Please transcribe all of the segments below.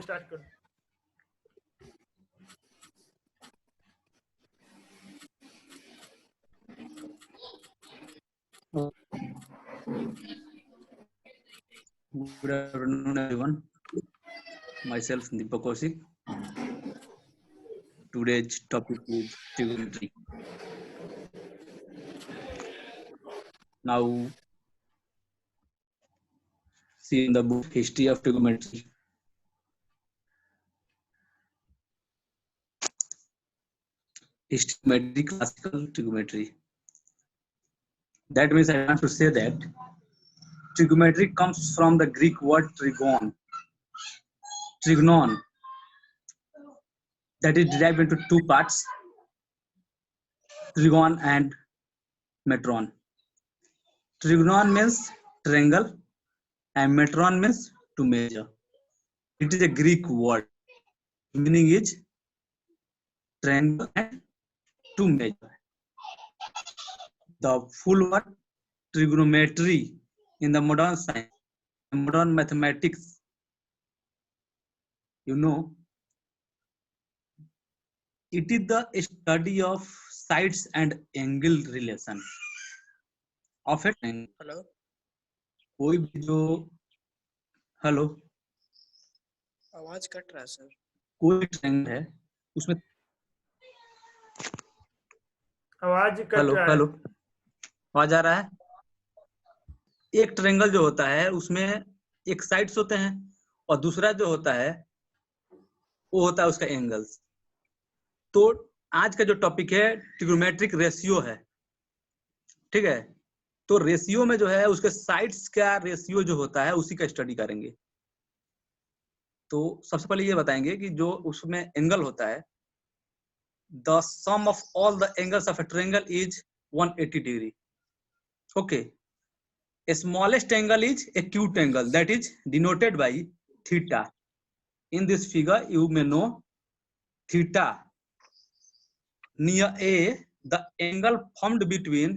Start कर। Good afternoon, everyone. Myself, Deepak Kaushik. Today's topic is trigonometry. Now, see in the book History of Trigonometry. History, classical trigonometry. That means I want to say that trigonometry comes from the Greek word trigon, trigonon, that is derived into two parts, trigon and metron. Trigonon means triangle and metron means to measure. It is a Greek word. Meaning is triangle and to measure. The full word trigonometry in the modern science, modern mathematics, it is the study of sides and angle relation of a triangle. Hello, कोई भी जो hello आवाज cut रहा है sir. कोई triangle है उसमें आवाज कट हेलो रहा है। हेलो आवाज आ रहा है। एक ट्रायंगल जो होता है उसमें एक साइड्स होते हैं और दूसरा जो होता है वो होता है उसका एंगल्स। तो आज का जो टॉपिक है ट्रिग्नोमेट्रिक रेशियो है, ठीक है। तो रेशियो में जो है उसके साइड्स का रेशियो जो होता है उसी का स्टडी करेंगे। तो सबसे पहले ये बताएंगे कि जो उसमें एंगल होता है, the sum of all the angles of a triangle is 180 degree. Okay, smallest angle is acute angle that is denoted by theta. In this figure you may know theta near A, the angle formed between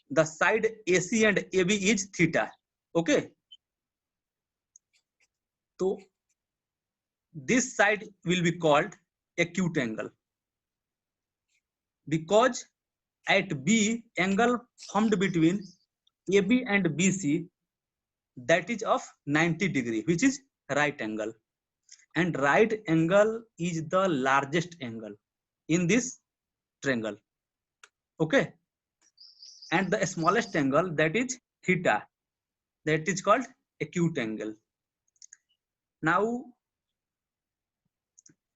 the side AC and AB is theta. Okay, so this side will be called acute angle because at B angle formed between AB and BC that is of 90 degree, which is right angle, and right angle is the largest angle in this triangle. Okay, and the smallest angle that is theta, that is called acute angle. Now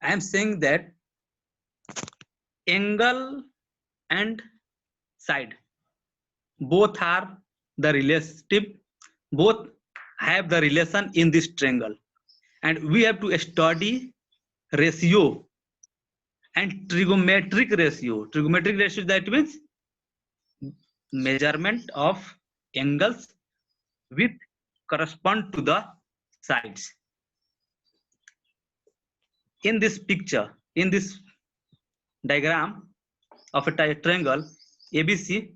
I am saying that angle and side both are the relative, both have the relation in this triangle, and we have to study ratio and trigonometric ratio. Trigonometric ratio, that means measurement of angles with correspond to the sides. In this picture, in this diagram of a triangle ABC,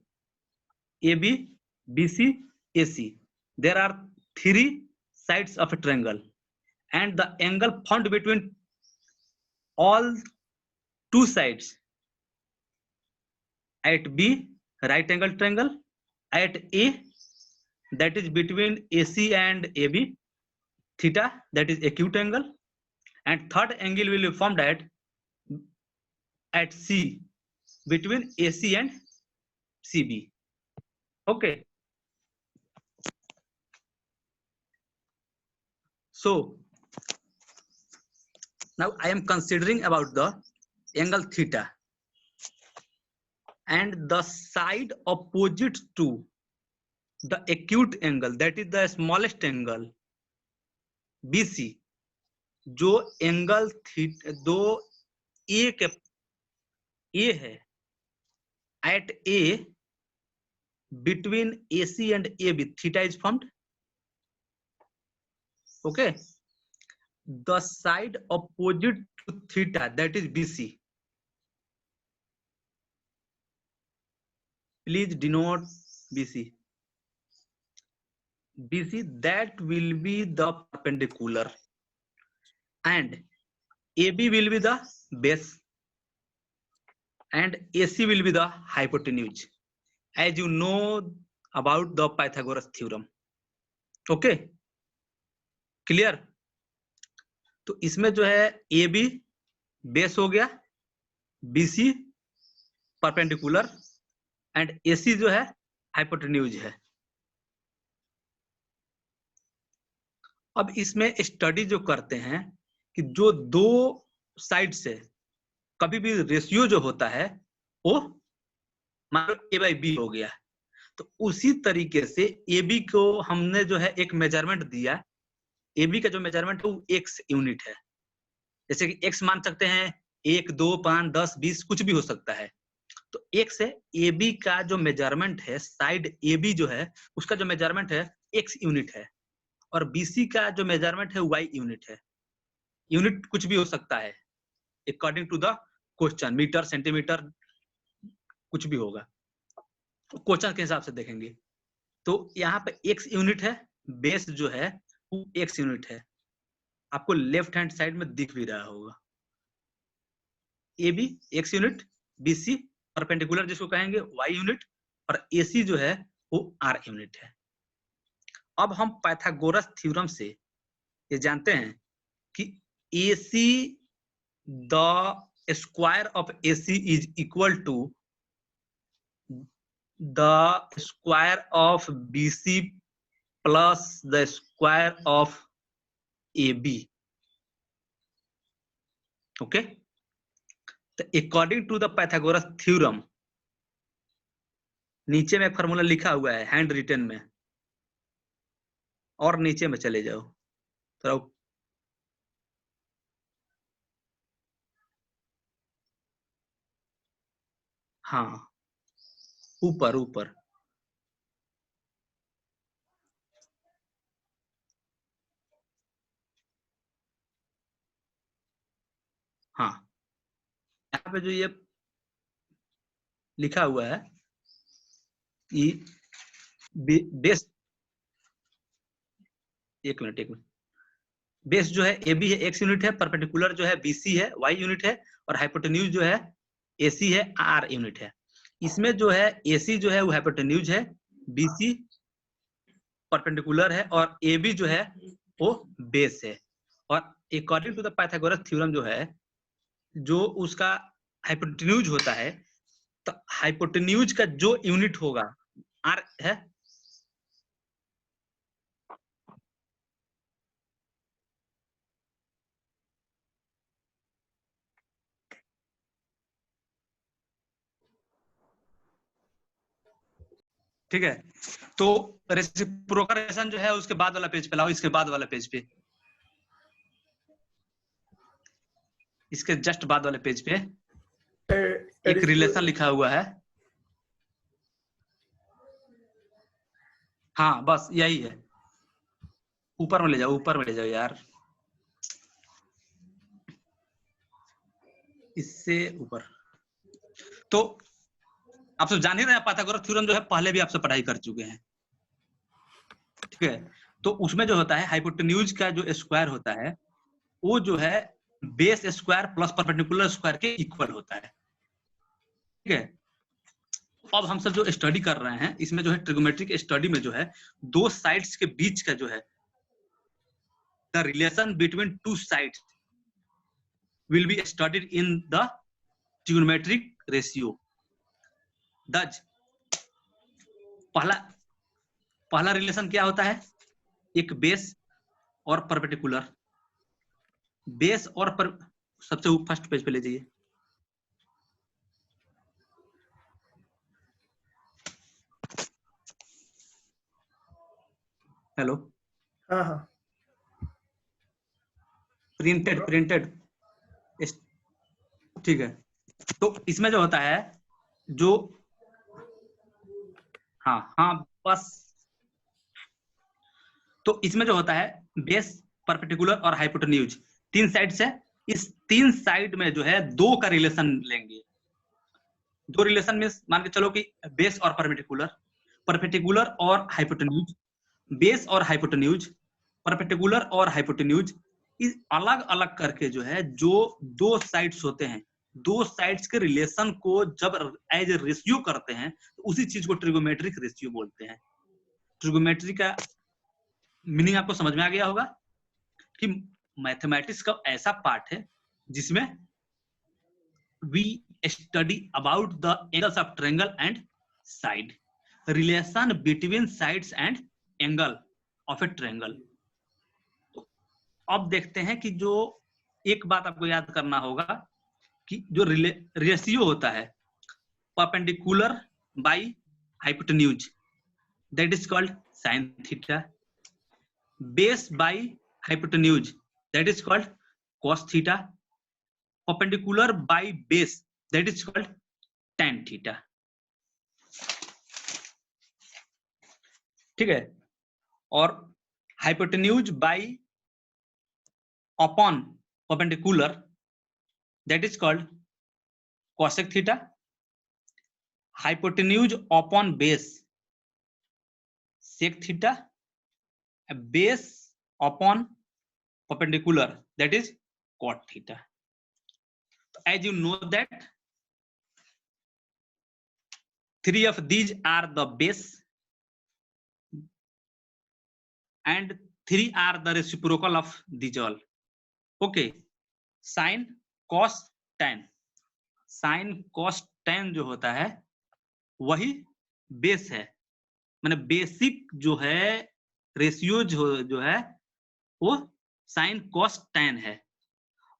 AB, BC, AC, there are three sides of a triangle, and the angle formed between all two sides at B, right angle triangle, at A, that is between AC and AB, theta, that is acute angle, and third angle will be formed at C, between AC and CB. Okay, so now I am considering about the angle theta, and the side opposite to the acute angle, that is the smallest angle BC, जो angle theta दो ए के ए है at A between AC and AB, theta is formed. Okay, the side opposite to theta, that is BC, please denote BC. BC, that will be the perpendicular, and AB will be the base and AC will be the hypotenuse, as you know about the Pythagoras theorem. Okay, clear? तो इसमें जो है AB base हो गया, BC perpendicular and AC जो है hypotenuse है. अब इसमें स्टडी जो करते हैं कि जो दो साइड से कभी भी रेशियो जो होता है वो मान लो A/B हो गया, तो उसी तरीके से AB को हमने जो है एक मेजरमेंट दिया. AB का जो मेजरमेंट है वो x यूनिट है. जैसे कि x मान सकते हैं 1, 2, 5, 10, 20 कुछ भी हो सकता है. तो x है AB का जो मेजरमेंट है, साइड AB जो है उसका जो मेजरमेंट है x यूनिट है, और BC का जो मेजरमेंट है y यूनिट है. यूनिट कुछ भी हो सकता है according to the question, metre, centimetre कुछ भी होगा, तो क्वेश्चन के हिसाब से देखेंगे. तो यहाँ पे x यूनिट है, बेस जो है वो x यूनिट है. आपको लेफ्ट हैंड साइड में दिख भी रहा होगा. AB x unit, BC perpendicular जिसको कहेंगे y यूनिट, और AC जो है वो r यूनिट है. अब हम पाइथागोरस थ्योरम से ये जानते हैं कि AC the square of AC is equal to the square of BC plus the square of AB. Okay, तो according to the Pythagoras theorem नीचे में फॉर्मूला लिखा हुआ है हैंड रिटन में, और नीचे में चले जाओ थोड़ा. हाँ, ऊपर ऊपर. हाँ, यहाँ पे जो ये लिखा हुआ है कि बेस, एक मिनट, बेस जो है AB है x यूनिट है, परपेंडिकुलर जो है BC है y यूनिट है, और हाइपोटेन्यूज जो है AC है r यूनिट है. इसमें जो है AC जो है वो हाइपोटेन्यूज है, BC परपेंडिकुलर है, और AB जो है वो बेस है. और according to the Pythagoras theorem जो है, जो उसका हाइपोटेन्यूज होता है, तो हाइपोटेन्यूज का जो यूनिट होगा r है, ठीक है. तो रेसिप्रोकल जो है उसके बाद वाला पेज पे लाओ, इसके बाद वाला पेज पे, इसके जस्ट बाद वाले पेज पे एक रिलेशन लिखा हुआ है. हाँ, बस यही है. ऊपर में ले जाओ, ऊपर में ले जाओ यार, इससे ऊपर. तो आप सब जान ही रहे हैं पाइथागोरस थ्योरम जो है पहले भी आपसे पढ़ाई कर चुके हैं, ठीक है. तो उसमें जो होता है हाइपोटेन्यूज का जो स्क्वायर होता है वो जो है base square plus perpendicular square के इक्वल होता है, ठीक है. अब हम सब जो स्टडी कर रहे हैं इसमें जो है ट्रिगोमेट्रिक स्टडी में जो है दो साइड्स के बीच का जो है the relation between two sides will be studied in the trigonometric ratio. दज पहला रिलेशन क्या होता है, एक बेस और परपेंडिकुलर. बेस और सबसे फर्स्ट पेज पे ले जाइए. हेलो, हाँ हाँ, प्रिंटेड, ठीक है. तो इसमें जो होता है जो, हाँ बस. तो इसमें जो होता है बेस, परपेंडिकुलर और हाइपोटेन्यूज तीन साइड से, इस तीन साइड में जो है दो का रिलेशन लेंगे. दो रिलेशन में मान के चलो कि बेस और परपेंडिकुलर और हाइपोटेन्यूज, बेस और हाइपोटेन्यूज, परपेंडिकुलर और हाइपोटेन्यूज, इस अलग अलग करके जो है, जो दो साइड्स होते हैं, दो साइड्स के रिलेशन को जब एज ए रेशियो करते हैं तो उसी चीज को ट्रिगोमेट्रिक रेशियो बोलते हैं। ट्रिगोमेट्री का मीनिंग आपको समझ में आ गया होगा कि मैथमेटिक्स का ऐसा पार्ट है जिसमें we study about the angles of triangle and side, relation between sides and angle of a triangle। तो अब देखते हैं कि जो एक बात आपको याद करना होगा कि जो रेशियो होता है perpendicular by hypotenuse, that is called sin theta, base by hypotenuse, that is called cos theta, perpendicular by base, that is called tan theta। ठीक है, और hypotenuse by upon perpendicular, that is called cosec theta, hypotenuse upon base sec theta, base upon perpendicular, that is cot theta। As you know that three of these are the base and three are the reciprocal of these all। Okay, sin cos tan, sin cos tan जो होता है वही base है, माने basic जो है ratio जो है वो sin cos tan है,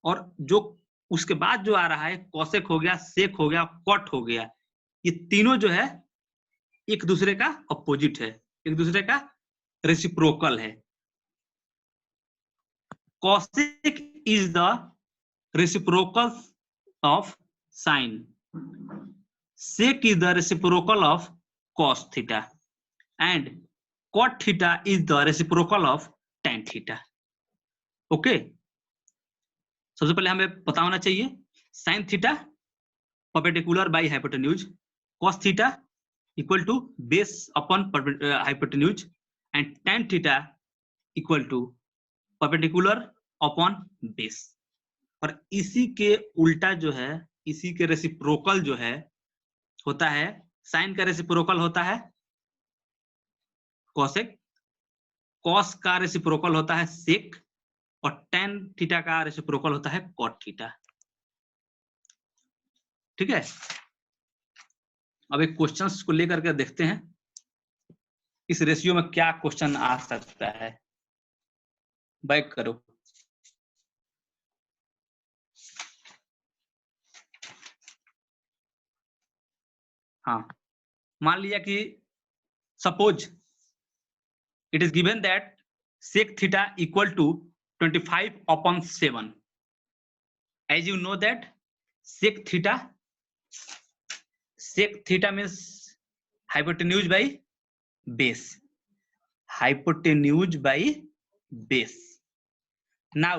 और जो उसके बाद जो आ रहा है कोसेक हो गया, सेक हो गया, कॉट हो गया, ये तीनों जो है एक दूसरे का अपोजिट है, एक दूसरे का रेसिप्रोकल है। Cosec is the reciprocal of sine, sec is the reciprocal of cos theta and cot theta is the reciprocal of tan theta. Okay, सबसे पहले हमें पता होना चाहिए sine theta perpendicular by hypotenuse, cos theta equal to base upon hypotenuse and tan theta equal to perpendicular upon base. और इसी के उल्टा जो है, इसी के रेसिप्रोकल जो है होता है, साइन का रेसिप्रोकल होता है कॉसेक, कॉस का रेसिप्रोकल होता है सेक, और tan थीटा का रेसिप्रोकल होता है cot थीटा। ठीक है, अब एक क्वेश्चंस को लेकर के देखते हैं इस रेशियो में क्या क्वेश्चन आ सकता है। बैक करो, हाँ, मान लिया कि suppose it is given that sec theta equal to 25/7। as you know that sec theta means hypotenuse by base, hypotenuse by base। now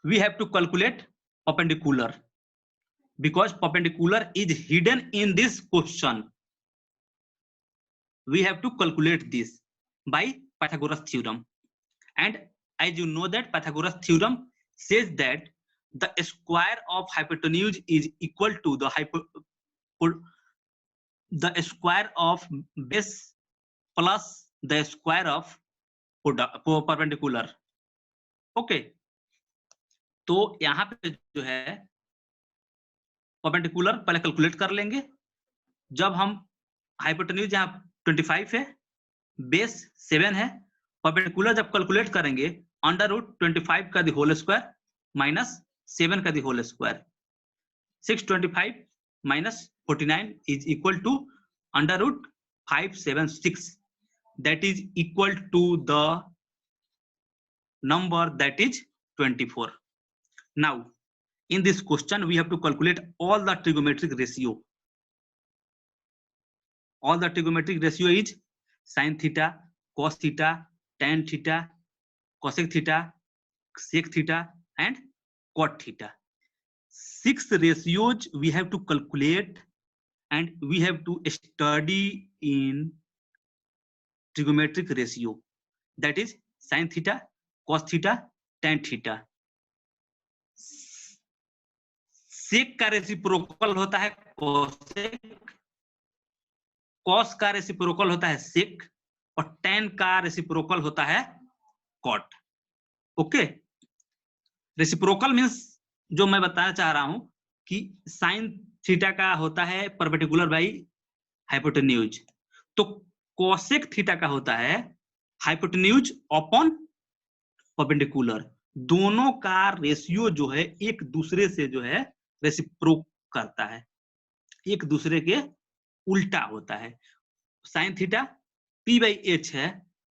we have to calculate perpendicular because perpendicular is hidden in this question। we have to calculate this by Pythagoras theorem, and as you know that Pythagoras theorem says that the square of hypotenuse is equal to the square of base plus the square of perpendicular। Okay, तो यहाँ पे जो है perpendicular पहले calculate कर लेंगे। जब हम हाइपोटेन्यूज यहाँ 25 है, बेस 7 है, परपेंडिकुलर जब कैलकुलेट करेंगे √25 का दी होल स्क्वायर माइनस 7 का the whole square, 625 minus 49 is equal to √576, that is equal to the number that is 24। now in this question we have to calculate all the trigonometric ratio। all the trigonometric ratio is sin theta, cos theta, tan theta, cosec theta, sec theta and cot theta। 6 ratios we have to calculate and we have to study in trigonometric ratio, that is sin theta, cos theta, tan theta. Sec का reciprocal होता है cosec, cos का reciprocal होता है सेक, और tan का reciprocal होता है कॉट। ओके, रेसिप्रोकल मींस जो मैं बताना चाह रहा हूं कि साइन थीटा का होता है परपेंडिकुलर बाई हाइपोटेन्यूज, तो कोसेक थीटा का होता है हाइपोटेन्यूज अपॉन परपेंडिकुलर। दोनों का रेशियो जो है एक दूसरे से जो है रेसिप्रोक करता है, एक दूसरे के उल्टा होता है। Sine theta P by H है,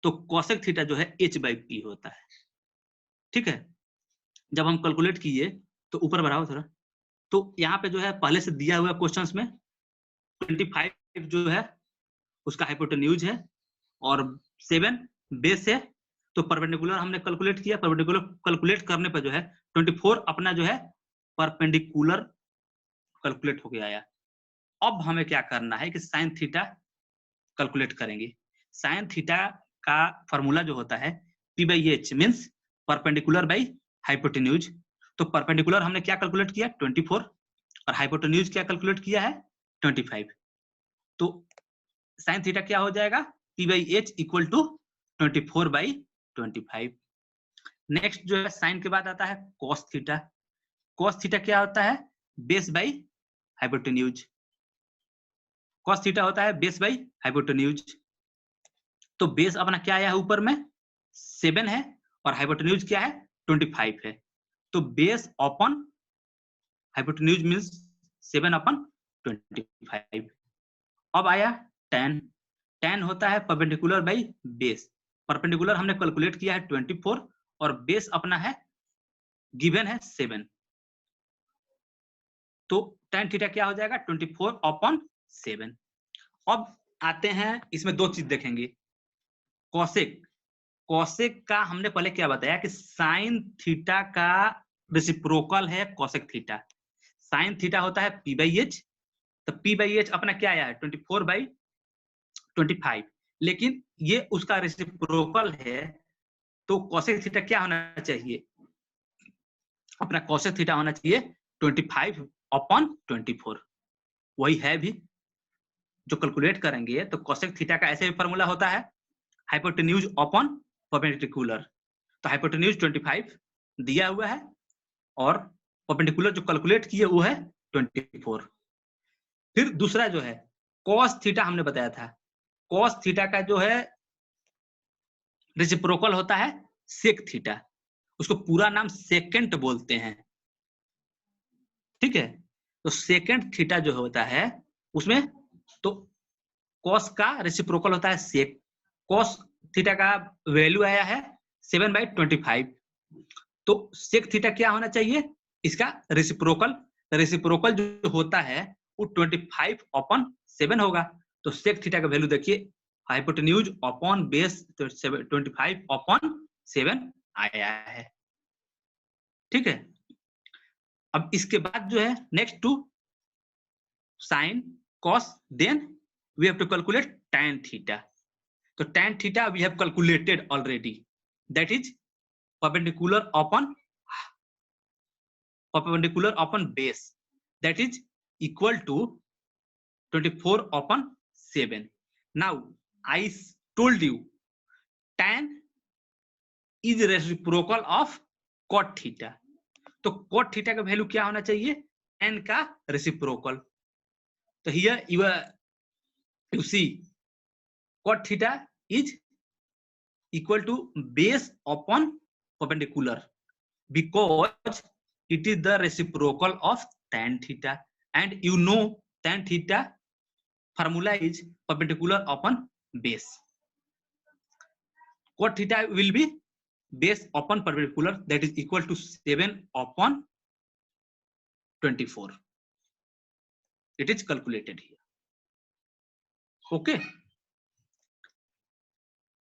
तो कोसेक थीटा जो है एच बाई पी होता है। ठीक है, जब हम कैलकुलेट किए तो ऊपर बढ़ाओ थोड़ा, तो यहाँ पे जो है पहले से दिया हुआ क्वेश्चंस में 25 जो है उसका हाइपोटेन्यूज है और 7 बेस है, तो परपेंडिकुलर हमने कैलकुलेट किया। परपेंडिकुलर कैलकुलेट करने पर जो है 24 अपना जो है परपेंडिकुलर कैलकुलेट होके आया। अब हमें क्या करना है कि साइन थीटा कैलकुलेट करेंगे। साइन थीटा का फॉर्मूला जो होता है P by H means perpendicular by hypotenuse. तो परपेंडिकुलर हमने क्या कैलकुलेट किया 24 और हाइपोटेन्यूज क्या कैलकुलेट किया है 25। तो साइन थीटा क्या हो जाएगा P by H equal to 24 by 25। Next जो है साइन के बाद आता है कॉस थीटा। कॉस थीटा क्या होता है base by hypotenuse. Cos theta होता है बेस बाई हाइपोटेन्यूज। तो बेस अपना क्या आया है ऊपर में 7 है और हाइपोटेन्यूज क्या है 25 है, तो base upon hypotenuse means 7 upon 25। अब आया tan। tan होता है परपेंडिकुलर बाई बेस। परपेंडिकुलर हमने कैलकुलेट किया है 24 और बेस अपना है गिवन है 7, तो tan थीटा क्या हो जाएगा 24 अपॉन 7। अब आते हैं इसमें दो चीज देखेंगे, कॉसेक। कॉसेक का हमने पहले क्या बताया कि साइन थीटा का रेसिप्रोकल है कॉसेक थीटा। साइन थीटा होता है पी बाई एच, तो पी बाई एच अपना क्या आया है 24 बाई 25, लेकिन ये उसका रेसिप्रोकल है, तो कॉसेक थीटा क्या होना चाहिए अपना कॉसेक थीटा होना चाहिए 25 अपॉन 24। वही है भी जो कैलकुलेट करेंगे, तो कॉसेक थीटा का ऐसे भी फॉर्मूला होता है हाइपोटेन्यूज अपॉन परपेंडिकुलर। तो हाइपोटेन्यूज 25 दिया हुआ है और परपेंडिकुलर जो कैलकुलेट किए वो है 24। फिर दूसरा जो है कॉस थीटा हमने बताया था, कॉस थीटा का जो है रेसिप्रोकल होता है सेक थीटा, उसको पूरा नाम सेकेंट बोलते हैं। ठीक है, तो सेकेंट थीटा जो होता है उसमें तो कॉस का रेसिप्रोकल होता है सेक। कॉस थीटा का वैल्यू आया है 7/25, तो सेक थीटा क्या होना चाहिए इसका रेसिप्रोकल। रेसिप्रोकल जो होता है वो 25 अपॉन 7 होगा, तो सेक थीटा का वैल्यू देखिए हाइपोटेन्यूज अपॉन बेस 25 अपॉन 7 आया है। ठीक है, अब इसके बाद जो है next to sine cos, then we have to calculate tan theta. तो tan theta we have calculated already, that is perpendicular upon base, that is equal to 24 upon 7. Now I told you tan is reciprocal of cot theta, तो cot theta का value क्या होना चाहिए tan का reciprocal. तो here you see cot theta is equal to base upon perpendicular because it is the reciprocal of tan theta, and you know tan theta formula is perpendicular upon base. Cot theta will be base upon perpendicular, that is equal to 7 upon 24. It is calculated here. Okay,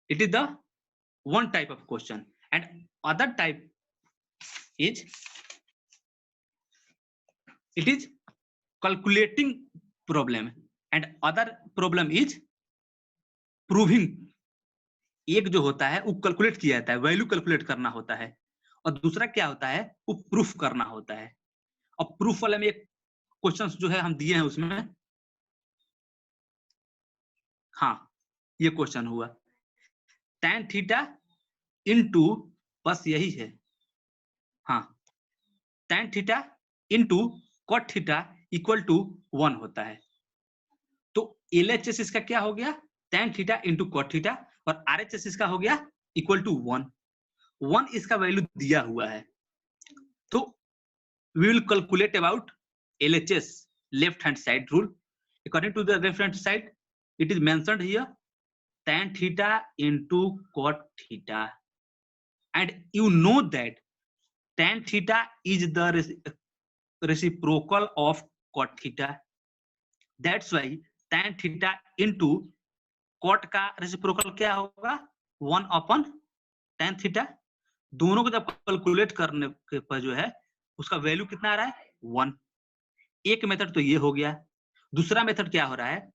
it is the one type of question, and other type is it is calculating problem, and other problem is proving। एक जो होता है वो calculate किया जाता है, value calculate करना होता है, और दूसरा क्या होता है, वो प्रूफ करना होता है। और प्रूफ वाले में एक क्वेश्चंस जो है हम दिए हैं उसमें, हाँ ये क्वेश्चन हुआ tan थीटा इंटू, बस यही है, हाँ tan theta into cot theta equal to 1 होता है। तो LHS इसका क्या हो गया, tan theta into cot theta, और RHS इसका हो गया इक्वल टू 1 इसका वैल्यू दिया हुआ है। तो we will calculate about LHS, left hand side rule. According to the left hand side, it is mentioned here tan theta into cot theta, and you know that tan theta is the reciprocal of cot theta. That's why tan theta into cot का reciprocal क्या होगा, 1/tan theta। दोनों को जब calculate करने के पर जो है उसका वैल्यू कितना आ रहा है, 1। एक मेथड तो ये हो गया। दूसरा मेथड क्या हो रहा है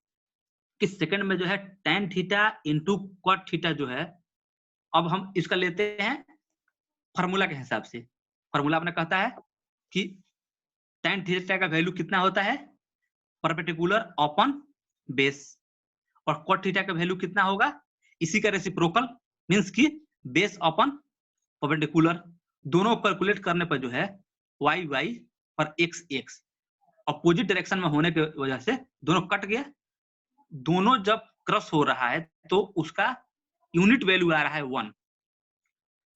कि सेकंड में जो है tan theta into cot theta जो है, अब हम इसका लेते हैं फार्मूला के हिसाब से। फार्मूला अपने कहता है कि tan थीटा का वैल्यू कितना होता है, परपेंडिकुलर अपॉन बेस, और cot थीटा का वैल्यू कितना होगा, इसी का रेसिप्रोकल, मींस कि बेस अपॉन परपेंडिकुलर। दोनों कैलकुलेट करने पर जो है y y और x x अपोजिट डायरेक्शन में होने की वजह से दोनों कट गया। दोनों जब क्रॉस हो रहा है तो उसका यूनिट वैल्यू आ रहा है 1,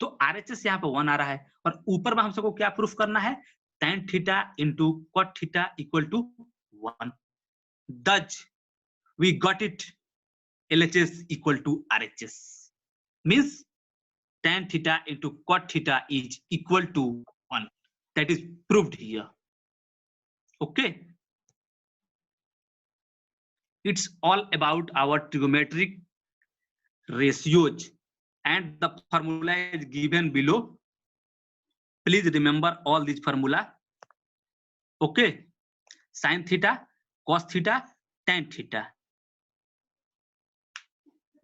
तो RHS यहाँ पे 1 आ रहा है। और ऊपर में हम सबको क्या प्रूफ करना है, tan theta into cot theta equal to 1। Thus we got it, LHS equal to RHS, means tan theta into cot theta is equal to 1. That is proved here. Okay, it's all about our trigonometric ratios, and the formula is given below. Please remember all these formula. Okay, sin theta, cos theta, tan theta.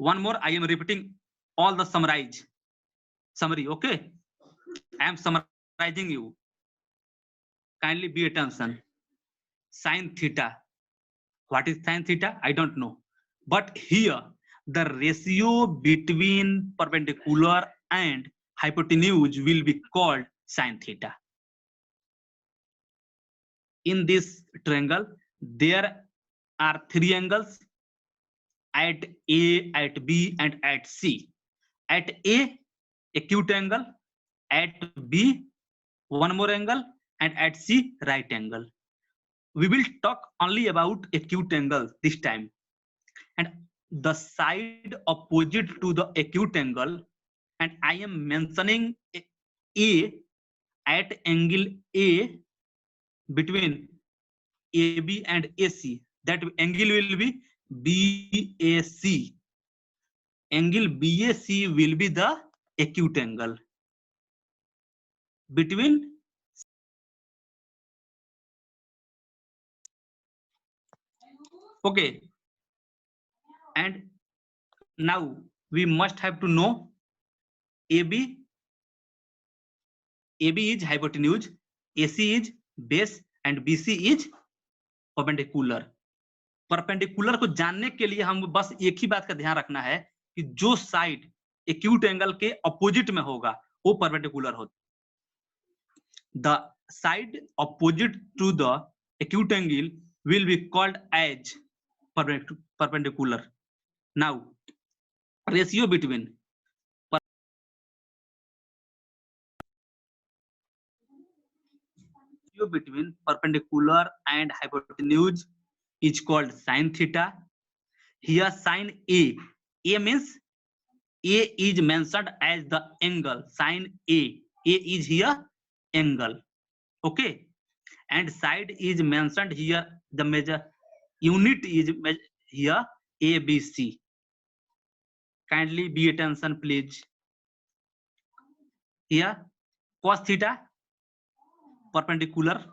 One more, I am repeating all the summary. Okay, I am summarizing you. Kindly be attention. Sin theta, what is sin theta, I don't know, but here the ratio between perpendicular and hypotenuse will be called sin theta. In this triangle there are 3 angles, at A, at B and at C. At A, acute angle, at B, one more angle, and at C, right angle. We will talk only about acute angle this time, and the side opposite to the acute angle, and I am mentioning A at angle A between AB and AC. That angle will be BAC. Angle BAC will be the acute angle between okay, and now we must have to know AB is hypotenuse, AC is base and BC is perpendicular. Perpendicular को जानने के लिए हम बस एक ही बात का ध्यान रखना है कि जो साइड एक्यूट एंगल के अपोजिट में होगा वो परपेंडिकुलर होता है। The side opposite to the acute angle will be called as perpendicular. Now ratio between perpendicular and hypotenuse is called sin theta. Here sin A means A is mentioned as the angle, sin A is here angle, okay, and side is mentioned here, the measure unit is here ABC. Kindly be attention please. Here cos theta perpendicular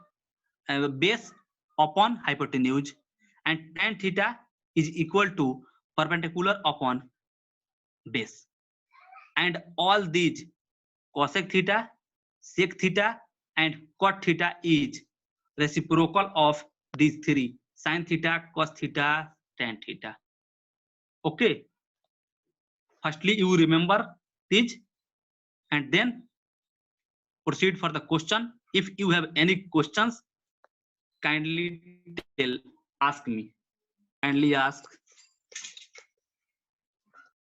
base upon hypotenuse, and tan theta is equal to perpendicular upon base, and all these cosec theta, sec theta and cot theta is reciprocal of these three: sin theta, cos theta, tan theta. Okay, firstly you remember these and then proceed for the question. If you have any questions, kindly ask me. Kindly ask.